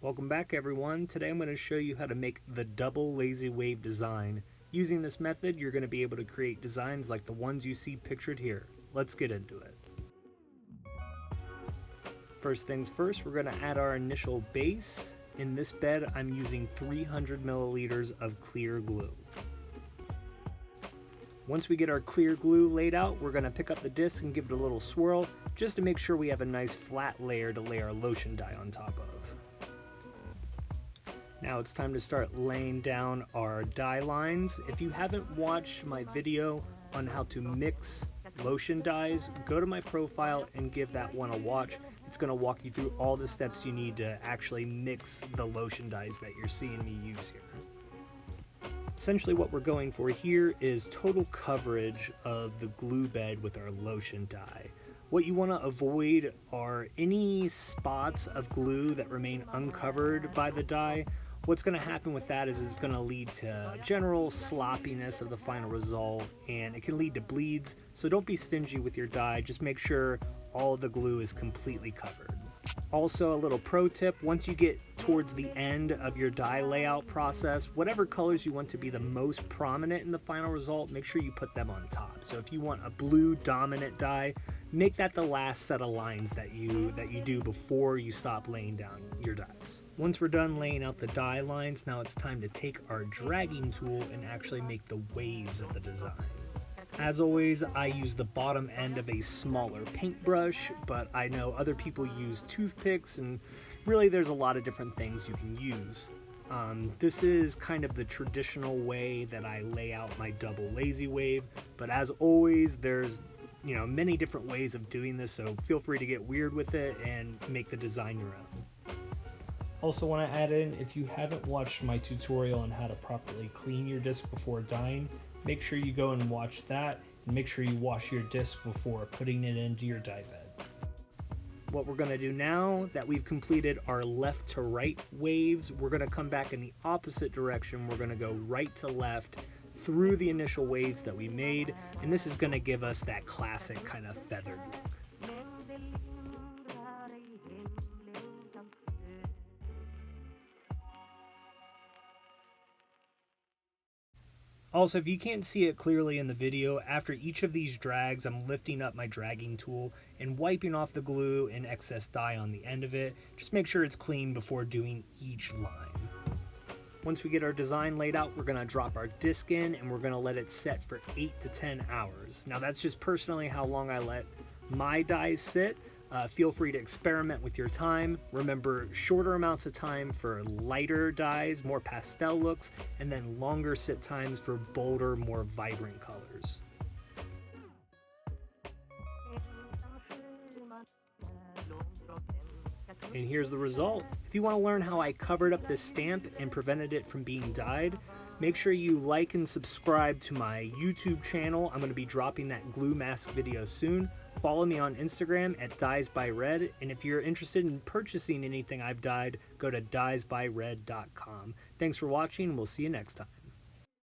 Welcome back everyone. Today I'm going to show you how to make the double lazy wave design. Using this method you're going to be able to create designs like the ones you see pictured here. Let's get into it. First things first, we're going to add our initial base. In this bed I'm using 300 milliliters of clear glue. Once we get our clear glue laid out, we're going to pick up the disc and give it a little swirl just to make sure we have a nice flat layer to lay our lotion dye on top of. Now it's time to start laying down our dye lines. If you haven't watched my video on how to mix lotion dyes, go to my profile and give that one a watch. It's going to walk you through all the steps you need to actually mix the lotion dyes that you're seeing me use here. Essentially what we're going for here is total coverage of the glue bed with our lotion dye. What you want to avoid are any spots of glue that remain uncovered by the dye. What's going to happen with that is it's going to lead to general sloppiness of the final result, and it can lead to bleeds. So don't be stingy with your dye, just make sure all the glue is completely covered. Also, a little pro tip, once you get towards the end of your dye layout process, whatever colors you want to be the most prominent in the final result, make sure you put them on top. So if you want a blue dominant dye, make that the last set of lines that you do before you stop laying down your dyes. Once we're done laying out the dye lines, now it's time to take our dragging tool and actually make the waves of the design. As always, I use the bottom end of a smaller paintbrush, but I know other people use toothpicks, and really there's a lot of different things you can use. This is kind of the traditional way that I lay out my double lazy wave, but as always there's many different ways of doing this, so feel free to get weird with it and make the design your own. Also want to add in, if you haven't watched my tutorial on how to properly clean your disc before dyeing, make sure you go and watch that, and make sure you wash your disc before putting it into your dye bed. What we're going to do now that we've completed our left to right waves, we're going to come back in the opposite direction. We're going to go right to left through the initial waves that we made, and this is going to give us that classic kind of feathered look. Also, if you can't see it clearly in the video, after each of these drags, I'm lifting up my dragging tool and wiping off the glue and excess dye on the end of it. Just make sure it's clean before doing each line. Once we get our design laid out, we're going to drop our disc in and we're going to let it set for 8 to 10 hours. Now that's just personally how long I let my dyes sit. Feel free to experiment with your time. Remember, shorter amounts of time for lighter dyes, more pastel looks, and then longer sit times for bolder, more vibrant colors. And here's the result. If you want to learn how I covered up this stamp and prevented it from being dyed, make sure you like and subscribe to my YouTube channel. I'm going to be dropping that glue mask video soon. Follow me on Instagram at dyesbyred, and if you're interested in purchasing anything I've dyed, go to dyesbyred.com. Thanks for watching, and we'll see you next time.